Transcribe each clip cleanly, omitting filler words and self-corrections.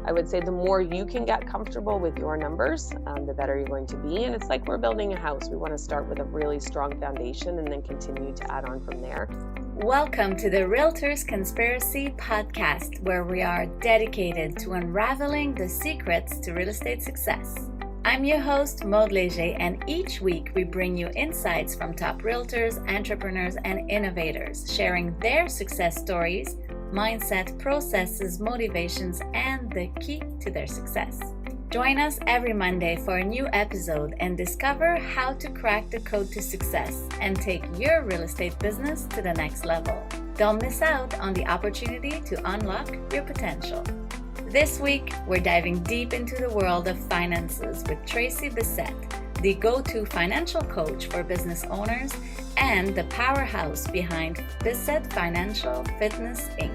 I would say the more you can get comfortable with your numbers, the better you're going to be. And it's like we're building a house. We want to start with a really strong foundation and then continue to add on from there. Welcome to the Realtors Conspiracy Podcast, where we are dedicated to unraveling the secrets to real estate success. I'm your host, Maude Léger, and each week we bring you insights from top realtors, entrepreneurs, and innovators, sharing their success stories, mindset, processes, motivations, and the key to their success. Join us every Monday for a new episode and discover how to crack the code to success and take your real estate business to the next level. Don't miss out on the opportunity to unlock your potential. This week, we're diving deep into the world of finances with Tracy Bissett, the go-to financial coach for business owners and the powerhouse behind Bissett Financial Fitness Inc.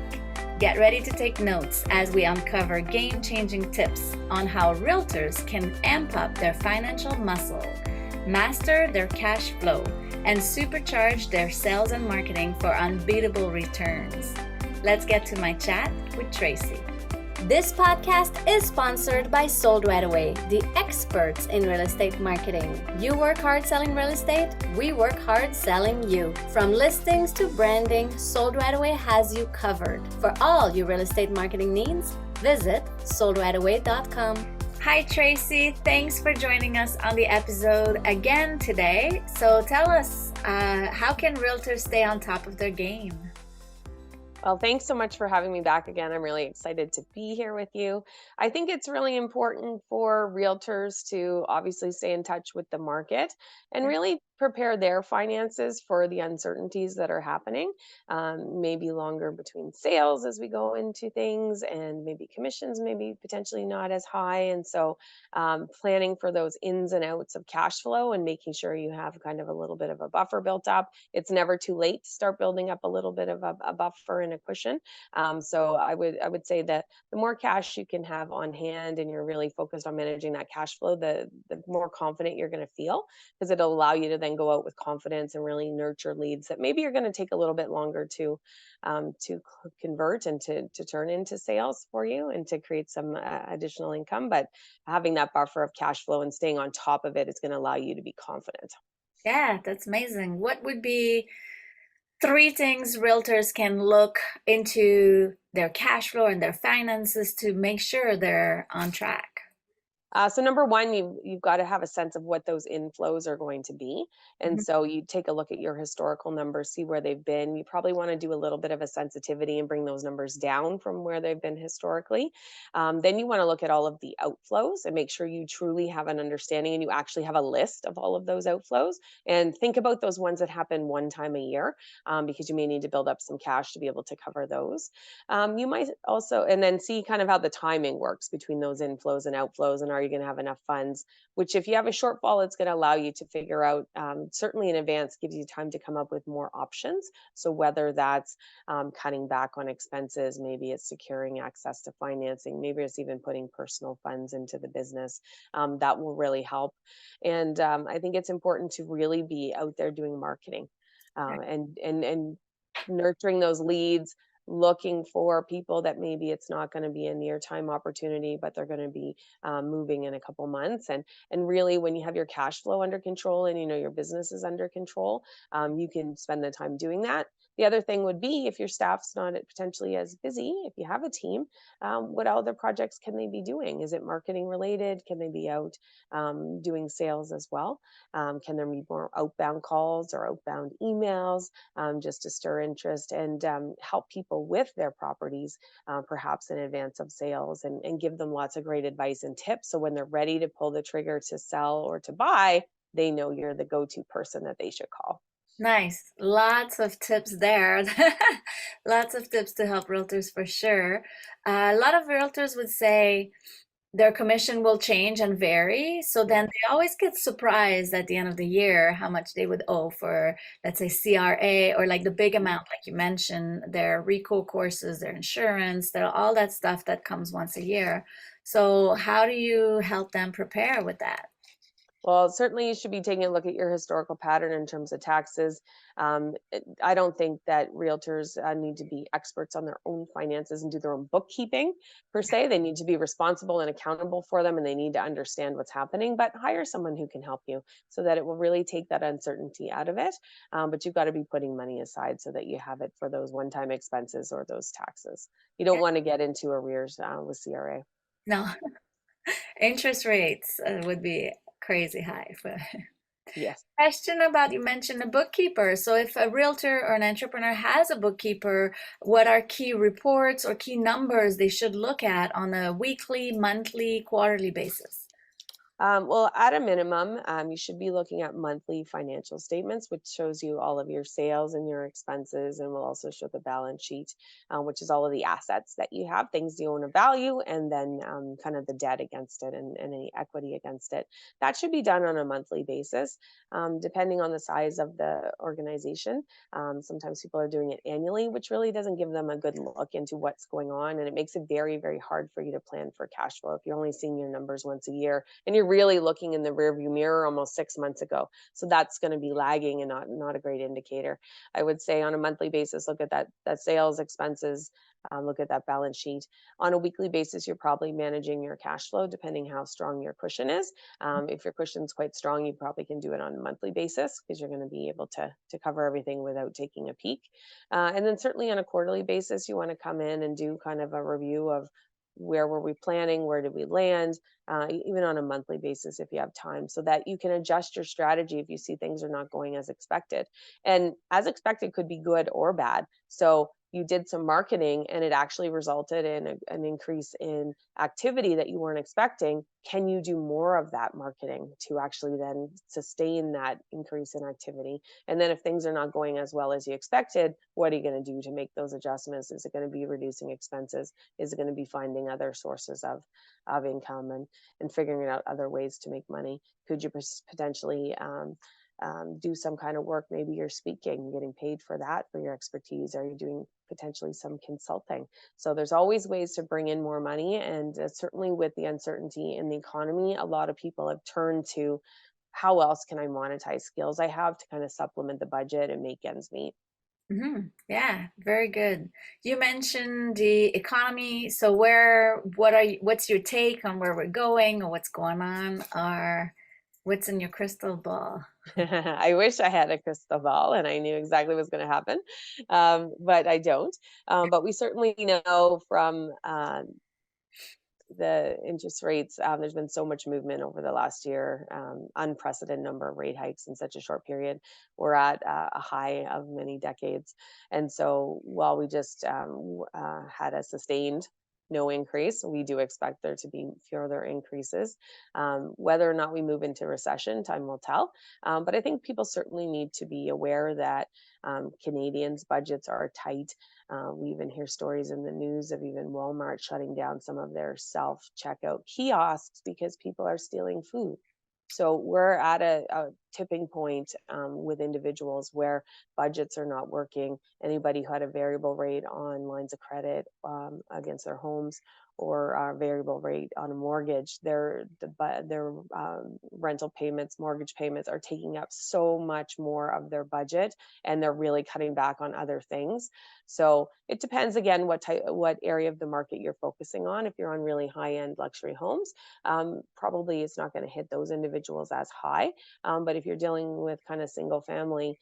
Get ready to take notes as we uncover game-changing tips on how realtors can amp up their financial muscle, master their cash flow, and supercharge their sales and marketing for unbeatable returns. Let's get to my chat with Tracy. This podcast is sponsored by Sold Right Away, the experts in real estate marketing. You work hard selling real estate, we work hard selling you. From listings to branding, Sold Right Away has you covered. For all your real estate marketing needs, visit soldrightaway.com. Hi Tracy, thanks for joining us on the episode again today. So tell us, how can realtors stay on top of their game? Well, thanks so much for having me back again. I'm really excited to be here with you. I think it's really important for realtors to obviously stay in touch with the market and really prepare their finances for the uncertainties that are happening. Maybe longer between sales as we go into things, and maybe commissions maybe potentially not as high. And so planning for those ins and outs of cash flow and making sure you have kind of a little bit of a buffer built up. It's never too late to start building up a little bit of a buffer and a cushion. So I would say that the more cash you can have on hand and you're really focused on managing that cash flow, the more confident you're going to feel, because it'll allow you to then go out with confidence and really nurture leads that maybe are going to take a little bit longer to convert and to turn into sales for you and to create some additional income. But having that buffer of cash flow and staying on top of it is going to allow you to be confident. Yeah, that's amazing. What would be 3 things realtors can look into their cash flow and their finances to make sure they're on track? So number one, you've got to have a sense of what those inflows are going to be. And so you take a look at your historical numbers, see where they've been. You probably want to do a little bit of a sensitivity and bring those numbers down from where they've been historically. Then you want to look at all of the outflows and make sure you truly have an understanding and you actually have a list of all of those outflows. And think about those ones that happen one time a year, because you may need to build up some cash to be able to cover those. You might also, and then see kind of how the timing works between those inflows and outflows, and are you going to have enough funds? Which, if you have a shortfall, it's going to allow you to figure out, certainly in advance, gives you time to come up with more options. So whether that's cutting back on expenses, maybe it's securing access to financing, maybe it's even putting personal funds into the business, that will really help. And I think it's important to really be out there doing marketing, and nurturing those leads, looking for people that maybe it's not going to be a near time opportunity, but they're going to be moving in a couple months. And really, when you have your cash flow under control and you know your business is under control, you can spend the time doing that. The other thing would be, if your staff's not potentially as busy, if you have a team, what other projects can they be doing? Is it marketing related? Can they be out doing sales as well? Can there be more outbound calls or outbound emails, just to stir interest and help people with their properties, perhaps in advance of sales, and give them lots of great advice and tips. So when they're ready to pull the trigger to sell or to buy, they know you're the go-to person that they should call. Nice. Lots of tips there. Lots of tips to help realtors for sure. A lot of realtors would say their commission will change and vary. So then they always get surprised at the end of the year how much they would owe for, let's say, CRA, or like the big amount, like you mentioned, their RICO courses, their insurance, all that stuff that comes once a year. So how do you help them prepare with that? Well, certainly you should be taking a look at your historical pattern in terms of taxes. I don't think that realtors need to be experts on their own finances and do their own bookkeeping per se. They need to be responsible and accountable for them, and they need to understand what's happening. But hire someone who can help you so that it will really take that uncertainty out of it. But you've got to be putting money aside so that you have it for those one-time expenses or those taxes. You don't Yeah. want to get into arrears with CRA. No, interest rates would be crazy high. Yes. Question about, you mentioned a bookkeeper. So if a realtor or an entrepreneur has a bookkeeper, what are key reports or key numbers they should look at on a weekly, monthly, quarterly basis? Well, at a minimum, you should be looking at monthly financial statements, which shows you all of your sales and your expenses, and will also show the balance sheet, which is all of the assets that you have, things you own of value, and then kind of the debt against it and any equity against it. That should be done on a monthly basis, depending on the size of the organization. Sometimes people are doing it annually, which really doesn't give them a good look into what's going on, and it makes it very, very hard for you to plan for cash flow if you're only seeing your numbers once a year and you're really looking in the rearview mirror almost 6 months ago. So that's going to be lagging and not a great indicator. I would say on a monthly basis, look at that sales expenses. Look at that balance sheet. On a weekly basis, you're probably managing your cash flow depending how strong your cushion is. If your cushion's quite strong, you probably can do it on a monthly basis because you're going to be able to cover everything without taking a peek. And then certainly on a quarterly basis, you want to come in and do kind of a review of where were we planning, where did we land, even on a monthly basis if you have time, so that you can adjust your strategy if you see things are not going as expected. And as expected could be good or bad. So you did some marketing and it actually resulted in an increase in activity that you weren't expecting. Can you do more of that marketing to actually then sustain that increase in activity? And then if things are not going as well as you expected, what are you going to do to make those adjustments? Is it going to be reducing expenses? Is it going to be finding other sources of income and figuring out other ways to make money? Could you potentially do some kind of work? Maybe you're speaking, getting paid for that for your expertise. Are you doing potentially some consulting? So there's always ways to bring in more money. And certainly with the uncertainty in the economy, a lot of people have turned to how else can I monetize skills I have to kind of supplement the budget and make ends meet. Yeah, very good. You mentioned the economy. So what's your take on where we're going or what's going on, or what's in your crystal ball? I wish I had a crystal ball and I knew exactly what's going to happen, but I don't. But we certainly know from the interest rates, there's been so much movement over the last year, unprecedented number of rate hikes in such a short period. We're at a high of many decades. And so while we just had a sustained no increase, we do expect there to be further increases. Whether or not we move into recession, time will tell. But I think people certainly need to be aware that Canadians' budgets are tight. We even hear stories in the news of even Walmart shutting down some of their self checkout kiosks because people are stealing food. So we're at a tipping point with individuals where budgets are not working. Anybody who had a variable rate on lines of credit against their homes or a variable rate on a mortgage, their rental payments, mortgage payments are taking up so much more of their budget, and they're really cutting back on other things. So it depends again what area of the market you're focusing on. If you're on really high end luxury homes, probably it's not going to hit those individuals as high. But if you're dealing with kind of single family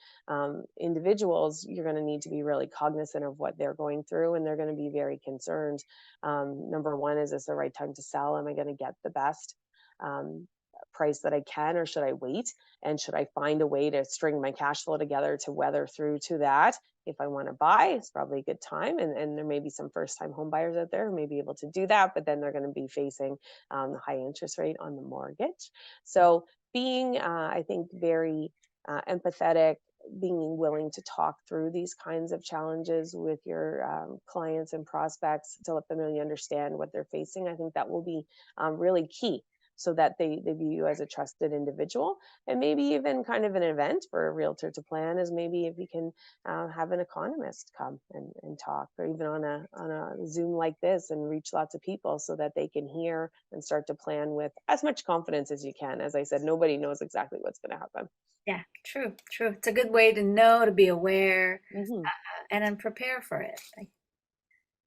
individuals, you're going to need to be really cognizant of what they're going through, and they're going to be very concerned. Number one, is this the right time to sell? Am I going to get the best um, price that I can, or should I wait? And should I find a way to string my cash flow together to weather through to that? If I want to buy, it's probably a good time. And there may be some first time home buyers out there who may be able to do that, but then they're going to be facing the high interest rate on the mortgage. So being, I think, very empathetic, being willing to talk through these kinds of challenges with your clients and prospects to let them really understand what they're facing, I think that will be really key. so that they view you as a trusted individual. And maybe even kind of an event for a realtor to plan is maybe if you can have an economist come and talk, or even on a Zoom like this, and reach lots of people so that they can hear and start to plan with as much confidence as you can. As I said, nobody knows exactly what's going to happen. Yeah, true, true. It's a good way to know, to be aware, Hmm. and then prepare for it.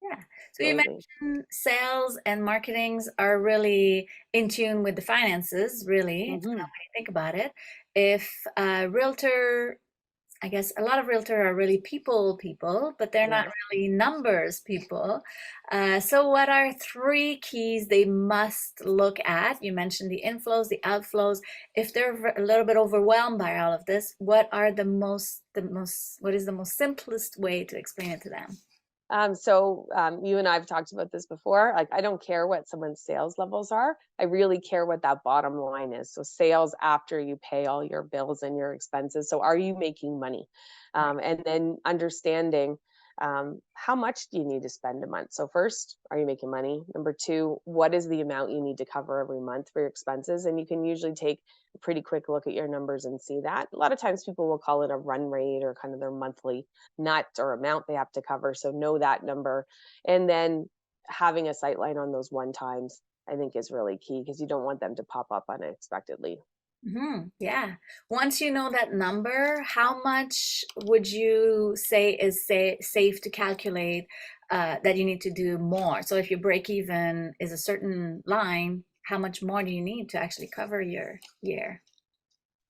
Yeah. So you Absolutely. mentioned sales and marketings are really in tune with the finances, really, when Hmm. you think about it. If a realtor, I guess a lot of realtor are really people, but they're not Yes. really numbers people. So what are three keys they must look at? You mentioned the inflows, the outflows. If they're a little bit overwhelmed by all of this, what are what is the most simplest way to explain it to them? You and I have talked about this before. Like, I don't care what someone's sales levels are. I really care what that bottom line is. So, sales after you pay all your bills and your expenses. So, are you making money? And then understanding how much do you need to spend a month? So, first, are you making money? Number two, what is the amount you need to cover every month for your expenses? And you can usually take a pretty quick look at your numbers and see that. A lot of times people will call it a run rate or kind of their monthly nut or amount they have to cover. So know that number. And then having a sight line on those one times, I think, is really key, because you don't want them to pop up unexpectedly. Yeah. Once you know that number, how much would you say is safe to calculate that you need to do more? So if your break even is a certain line, how much more do you need to actually cover your year?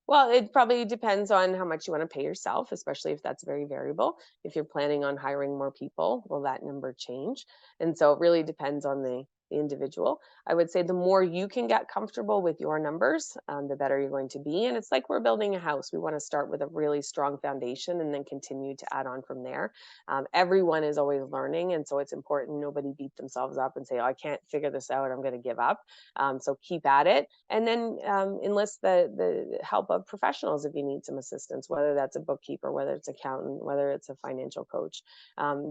Well, it probably depends on how much you want to pay yourself, especially if that's very variable. If you're planning on hiring more people, will that number change? And so it really depends on the individual. I would say the more you can get comfortable with your numbers, the better you're going to be. And it's like we're building a house. We want to start with a really strong foundation and then continue to add on from there. Everyone is always learning. And so it's important nobody beat themselves up and say, oh, I can't figure this out, I'm going to give up. So keep at it, and then enlist the help of professionals if you need some assistance, whether that's a bookkeeper, whether it's accountant, whether it's a financial coach.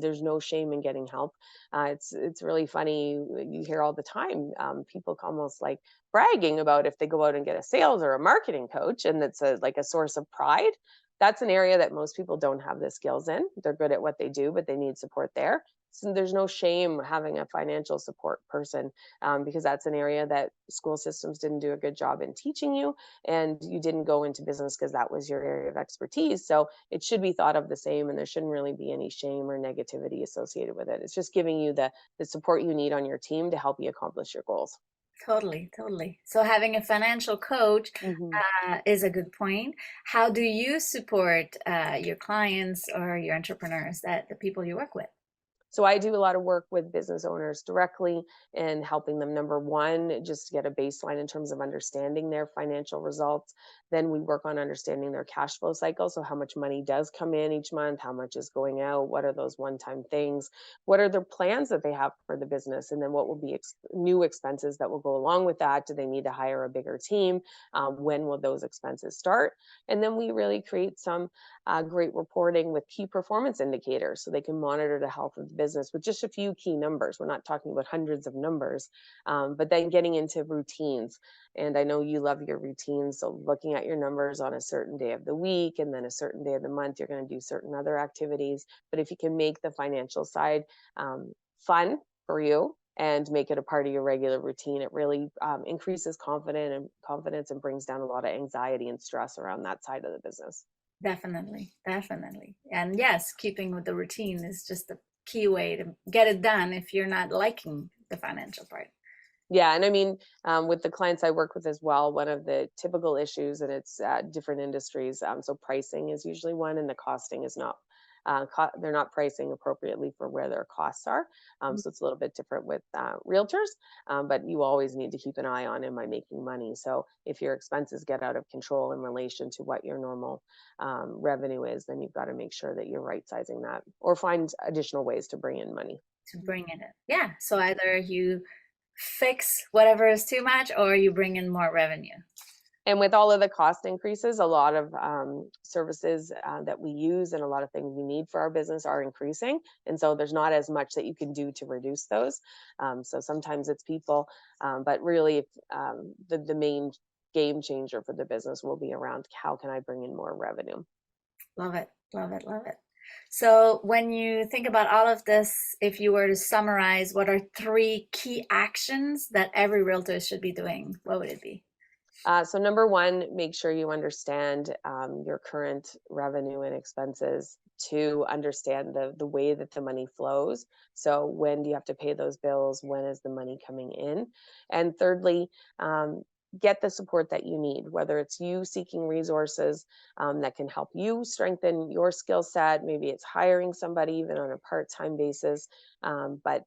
There's no shame in getting help. It's really funny. You hear all the time people almost like bragging about if they go out and get a sales or a marketing coach, and it's like a source of pride. That's an area that most people don't have the skills in. They're good at what they do, but they need support there. So there's no shame having a financial support person, because that's an area that school systems didn't do a good job in teaching you, and you didn't go into business because that was your area of expertise. So it should be thought of the same, and there shouldn't really be any shame or negativity associated with it. It's just giving you the support you need on your team to help you accomplish your goals. Totally, totally. So having a financial coach Mhm. is a good point. How do you support your clients or your entrepreneurs, that the people you work with? So I do a lot of work with business owners directly and helping them, number one, just to get a baseline in terms of understanding their financial results. Then we work on understanding their cash flow cycle. So how much money does come in each month, how much is going out, what are those one-time things, what are their plans that they have for the business, and then what will be new expenses that will go along with that. Do they need to hire a bigger team? When will those expenses start? And then we really create some great reporting with key performance indicators so they can monitor the health of the business with just a few key numbers. We're not talking about hundreds of numbers, but then getting into routines. And I know you love your routines. So looking at your numbers on a certain day of the week and then a certain day of the month, you're going to do certain other activities. But if you can make the financial side fun for you and make it a part of your regular routine, it really increases confidence and brings down a lot of anxiety and stress around that side of the business. Definitely, definitely. And yes, keeping with the routine is just the key way to get it done if you're not liking the financial part. Yeah, and I mean, with the clients I work with as well, one of the typical issues, and it's different industries. So pricing is usually one, and the costing is not. They're not pricing appropriately for where their costs are. So it's a little bit different with realtors, but you always need to keep an eye on, am I making money? So if your expenses get out of control in relation to what your normal revenue is, then you've got to make sure that you're right sizing that or find additional ways to bring in money. To bring it in. Yeah. So either you fix whatever is too much or you bring in more revenue. And with all of the cost increases, a lot of services that we use and a lot of things we need for our business are increasing. And so there's not as much that you can do to reduce those. So sometimes it's people, but really the main game changer for the business will be around how can I bring in more revenue. Love it, love it, love it. So when you think about all of this, if you were to summarize, what are 3 key actions that every realtor should be doing? What would it be? So number one, make sure you understand your current revenue and expenses to understand the way that the money flows. So when do you have to pay those bills? When is the money coming in? And thirdly, get the support that you need, whether it's you seeking resources that can help you strengthen your skill set. Maybe it's hiring somebody even on a part-time basis, but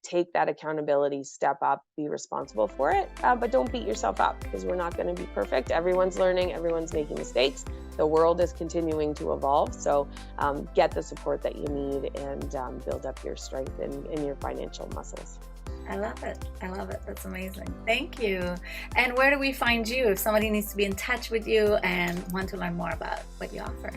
take that accountability, step up, be responsible for it, but don't beat yourself up because we're not going to be perfect. Everyone's learning, everyone's making mistakes. The world is continuing to evolve. So get the support that you need and build up your strength and your financial muscles. I love it. I love it. That's amazing. Thank you. And where do we find you if somebody needs to be in touch with you and want to learn more about what you offer?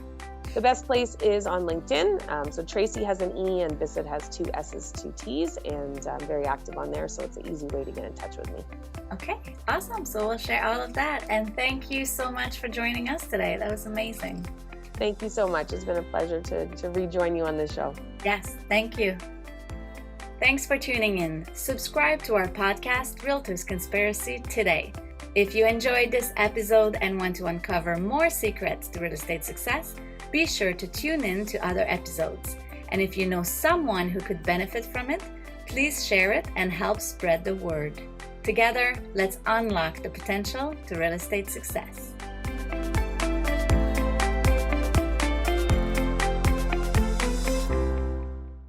The best place is on LinkedIn. So Tracy has an E and Bissett has 2 S's, 2 T's, and I'm very active on there. So it's an easy way to get in touch with me. Okay, awesome. So we'll share all of that. And thank you so much for joining us today. That was amazing. Thank you so much. It's been a pleasure to rejoin you on this show. Yes, thank you. Thanks for tuning in. Subscribe to our podcast, Realtors Conspiracy, today. If you enjoyed this episode and want to uncover more secrets to real estate success, be sure to tune in to other episodes. And if you know someone who could benefit from it, please share it and help spread the word. Together, let's unlock the potential to real estate success.